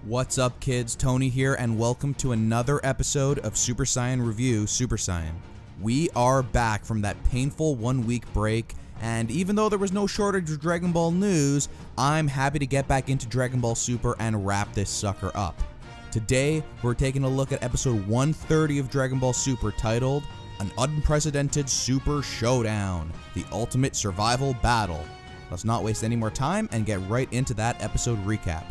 What's up kids, Tony here and welcome to another episode of Super Saiyan Review Super Saiyan. We are back from that painful 1 week break, and even though there was no shortage of Dragon Ball news, I'm happy to get back into Dragon Ball Super and wrap this sucker up. Today, we're taking a look at episode 130 of Dragon Ball Super titled, An Unprecedented Super Showdown, the Ultimate Survival Battle. Let's not waste any more time and get right into that episode recap.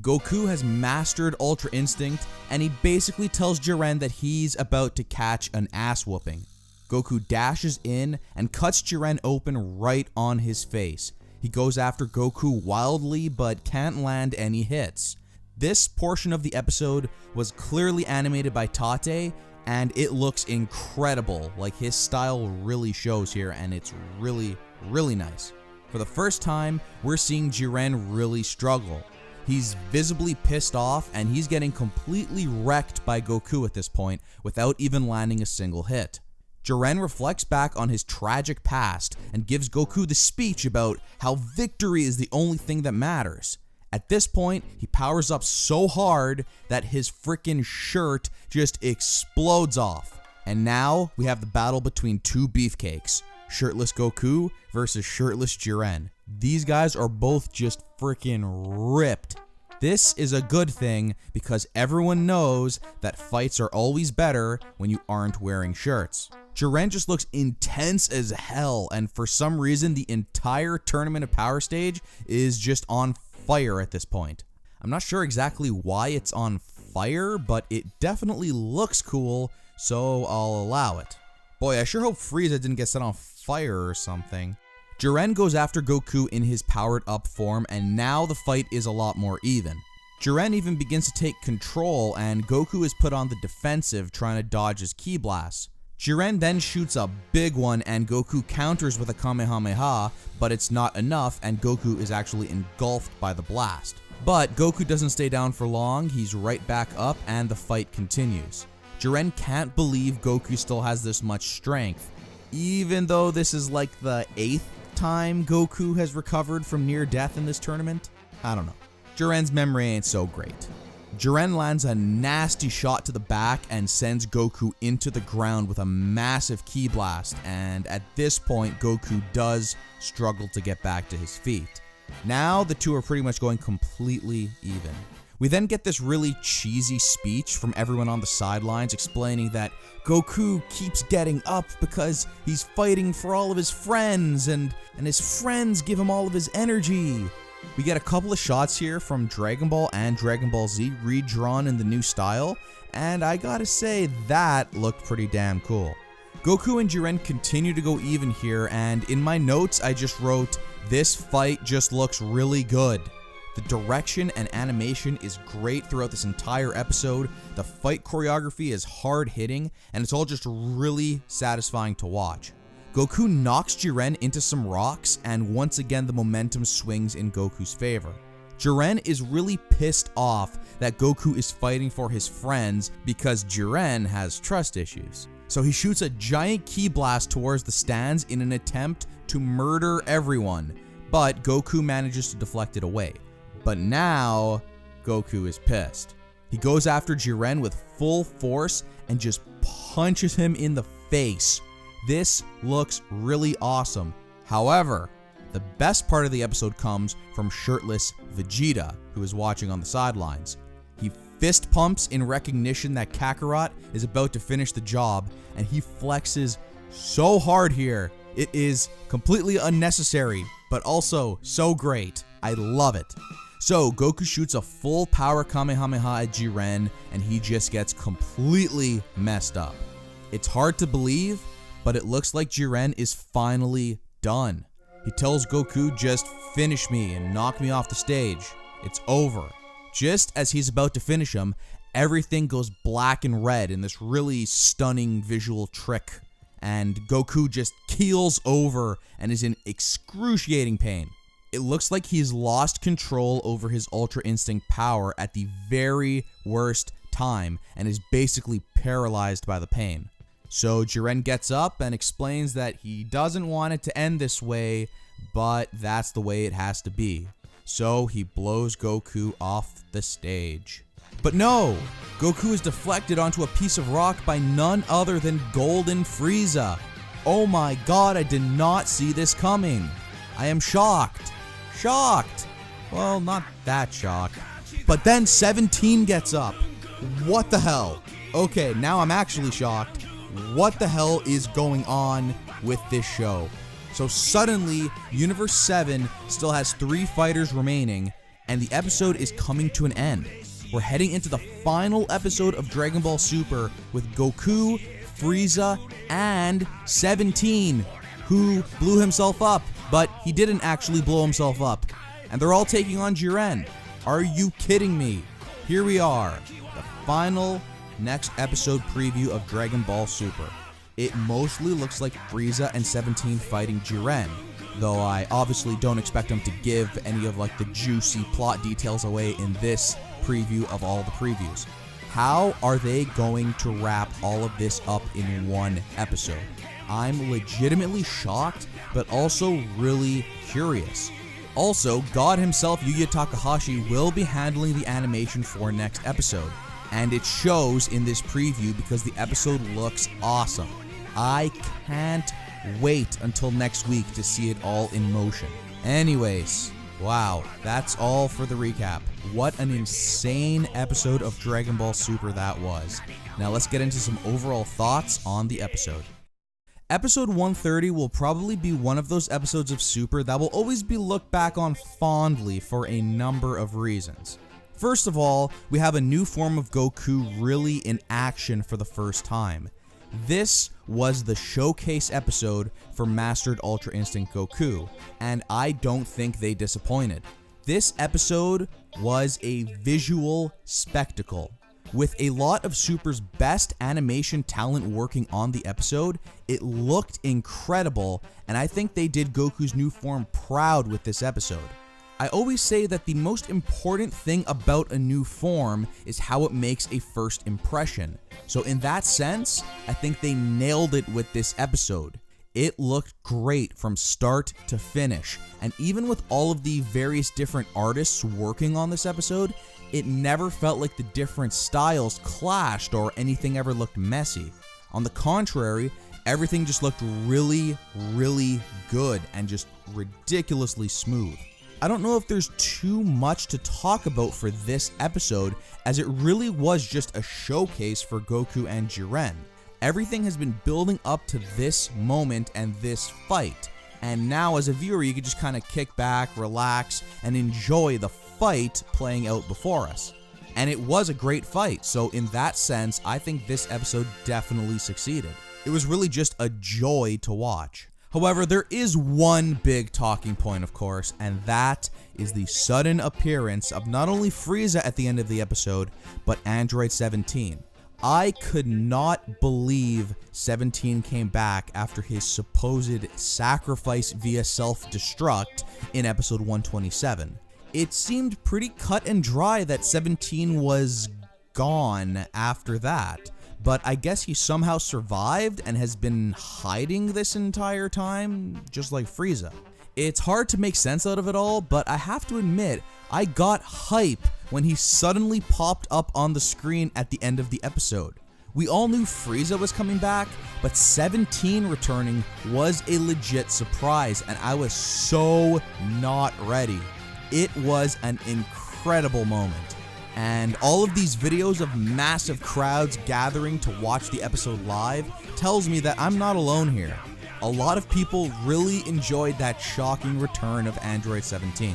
Goku has mastered Ultra Instinct, and he basically tells Jiren that he's about to catch an ass whooping. Goku dashes in and cuts Jiren open right on his face. He goes after Goku wildly but can't land any hits. This portion of the episode was clearly animated by Tate, and it looks incredible. Like, his style really shows here, and it's really nice. For the first time, we're seeing Jiren really struggle. He's visibly pissed off, and he's getting completely wrecked by Goku at this point without even landing a single hit. Jiren reflects back on his tragic past and gives Goku the speech about how victory is the only thing that matters. At this point, he powers up so hard that his freaking shirt just explodes off. And now we have the battle between two beefcakes, shirtless Goku versus shirtless Jiren. These guys are both just freaking ripped. This is a good thing because everyone knows that fights are always better when you aren't wearing shirts. Jiren just looks intense as hell, and for some reason the entire Tournament of Power stage is just on fire at this point. I'm not sure exactly why it's on fire, but it definitely looks cool, so I'll allow it. Boy, I sure hope Frieza didn't get set on fire or something. Jiren goes after Goku in his powered up form, and now the fight is a lot more even. Jiren even begins to take control, and Goku is put on the defensive trying to dodge his ki blasts. Jiren then shoots a big one, and Goku counters with a Kamehameha, but it's not enough, and Goku is actually engulfed by the blast. But Goku doesn't stay down for long, he's right back up, and the fight continues. Jiren can't believe Goku still has this much strength, even though this is like the 8th time Goku has recovered from near death in this tournament. I don't know. Jiren's memory ain't so great. Jiren lands a nasty shot to the back and sends Goku into the ground with a massive ki blast, and at this point Goku does struggle to get back to his feet. Now the two are pretty much going completely even. We then get this really cheesy speech from everyone on the sidelines explaining that Goku keeps getting up because he's fighting for all of his friends, and his friends give him all of his energy. We get a couple of shots here from Dragon Ball and Dragon Ball Z redrawn in the new style, and I gotta say that looked pretty damn cool. Goku and Jiren continue to go even here, and in my notes I just wrote, "This fight just looks really good." The direction and animation is great throughout this entire episode, the fight choreography is hard hitting, and it's all just really satisfying to watch. Goku knocks Jiren into some rocks, and once again the momentum swings in Goku's favor. Jiren is really pissed off that Goku is fighting for his friends because Jiren has trust issues. So he shoots a giant ki blast towards the stands in an attempt to murder everyone, but Goku manages to deflect it away. But now, Goku is pissed. He goes after Jiren with full force and just punches him in the face. This looks really awesome. However, the best part of the episode comes from shirtless Vegeta, who is watching on the sidelines. He fist pumps in recognition that Kakarot is about to finish the job, and he flexes so hard here. It is completely unnecessary, but also so great. I love it. So Goku shoots a full power Kamehameha at Jiren, and he just gets completely messed up. It's hard to believe, but it looks like Jiren is finally done. He tells Goku, "Just finish me and knock me off the stage. It's over." Just as he's about to finish him, everything goes black and red in this really stunning visual trick, and Goku just keels over and is in excruciating pain. It looks like he's lost control over his Ultra Instinct power at the very worst time and is basically paralyzed by the pain. So Jiren gets up and explains that he doesn't want it to end this way, but that's the way it has to be. so he blows Goku off the stage. But no! Goku is deflected onto a piece of rock by none other than Golden Frieza. Oh my god, I did not see this coming. I am shocked. Shocked! Well, not that shocked. But then 17 gets up. What the hell? Okay, now I'm actually shocked. What the hell is going on with this show? So suddenly, Universe 7 still has 3 fighters remaining, and the episode is coming to an end. We're heading into the final episode of Dragon Ball Super with Goku, Frieza, and 17, who blew himself up, but he didn't actually blow himself up. And they're all taking on Jiren. Are you kidding me? Here we are, the final next episode preview of Dragon Ball Super. It mostly looks like Frieza and 17 fighting Jiren, though I obviously don't expect them to give any of like the juicy plot details away in this preview of all the previews. How are they going to wrap all of this up in one episode? I'm legitimately shocked, but also really curious. Also, God himself, Yuya Takahashi, will be handling the animation for next episode, and it shows in this preview because the episode looks awesome. I can't wait until next week to see it all in motion. Anyways, wow, that's all for the recap. What an insane episode of Dragon Ball Super that was. Now let's get into some overall thoughts on the episode. Episode 130 will probably be one of those episodes of Super that will always be looked back on fondly for a number of reasons. First of all, we have a new form of Goku really in action for the first time. This was the showcase episode for Mastered Ultra Instinct Goku, and I don't think they disappointed. This episode was a visual spectacle. With a lot of Super's best animation talent working on the episode, it looked incredible, and I think they did Goku's new form proud with this episode. I always say that the most important thing about a new form is how it makes a first impression. So in that sense, I think they nailed it with this episode. It looked great from start to finish, and even with all of the various different artists working on this episode, it never felt like the different styles clashed or anything ever looked messy. On the contrary, everything just looked really, really good and just ridiculously smooth. I don't know if there's too much to talk about for this episode, as it really was just a showcase for Goku and Jiren. Everything has been building up to this moment and this fight, and now as a viewer you can just kind of kick back, relax, and enjoy the fight playing out before us. And it was a great fight, so in that sense, I think this episode definitely succeeded. It was really just a joy to watch. However, there is one big talking point, of course, and that is the sudden appearance of not only Frieza at the end of the episode, but Android 17. I could not believe 17 came back after his supposed sacrifice via self-destruct in episode 127. It seemed pretty cut and dry that 17 was gone after that, but I guess he somehow survived and has been hiding this entire time, just like Frieza. It's hard to make sense out of it all, but I have to admit, I got hype when he suddenly popped up on the screen at the end of the episode. We all knew Frieza was coming back, but 17 returning was a legit surprise, and I was so not ready. It was an incredible moment. And all of these videos of massive crowds gathering to watch the episode live tells me that I'm not alone here. A lot of people really enjoyed that shocking return of Android 17.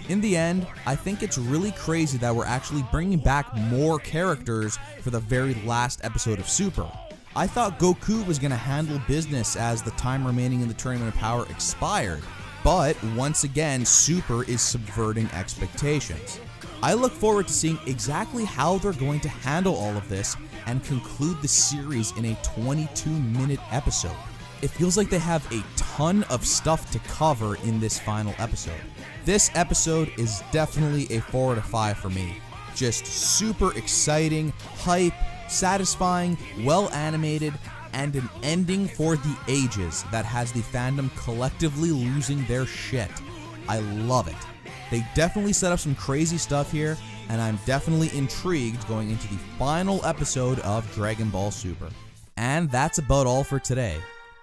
In the end, I think it's really crazy that we're actually bringing back more characters for the very last episode of Super. I thought Goku was going to handle business as the time remaining in the Tournament of Power expired, but once again, Super is subverting expectations. I look forward to seeing exactly how they're going to handle all of this and conclude the series in a 22-minute episode. It feels like they have a ton of stuff to cover in this final episode. This episode is definitely a 4 out of 5 for me. Just super exciting, hype, satisfying, well animated, and an ending for the ages that has the fandom collectively losing their shit. I love it. They definitely set up some crazy stuff here, and I'm definitely intrigued going into the final episode of Dragon Ball Super. And that's about all for today.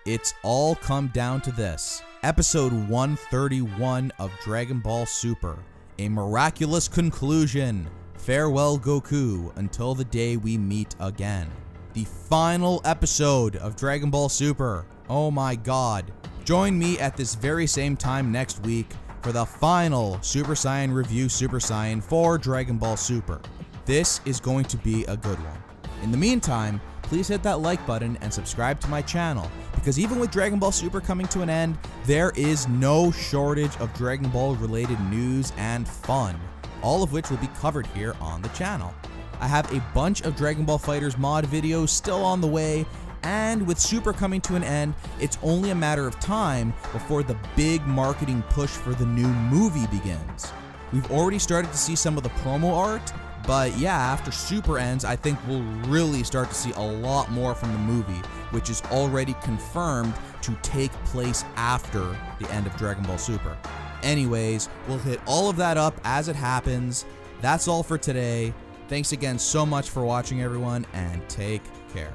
It's all come down to this. Episode 131 of Dragon Ball Super. A miraculous conclusion. Farewell, Goku, until the day we meet again. The final episode of Dragon Ball Super. Oh my god. Join me at this very same time next week for the final Super Saiyan Review Super Saiyan for Dragon Ball Super. This is going to be a good one. In the meantime, please hit that like button and subscribe to my channel, because even with Dragon Ball Super coming to an end, there is no shortage of Dragon Ball related news and fun, all of which will be covered here on the channel. I have a bunch of Dragon Ball FighterZ mod videos still on the way, and with Super coming to an end, it's only a matter of time before the big marketing push for the new movie begins. We've already started to see some of the promo art, but yeah, after Super ends, I think we'll really start to see a lot more from the movie, which is already confirmed to take place after the end of Dragon Ball Super. Anyways, we'll hit all of that up as it happens. That's all for today. Thanks again so much for watching, everyone, and take care.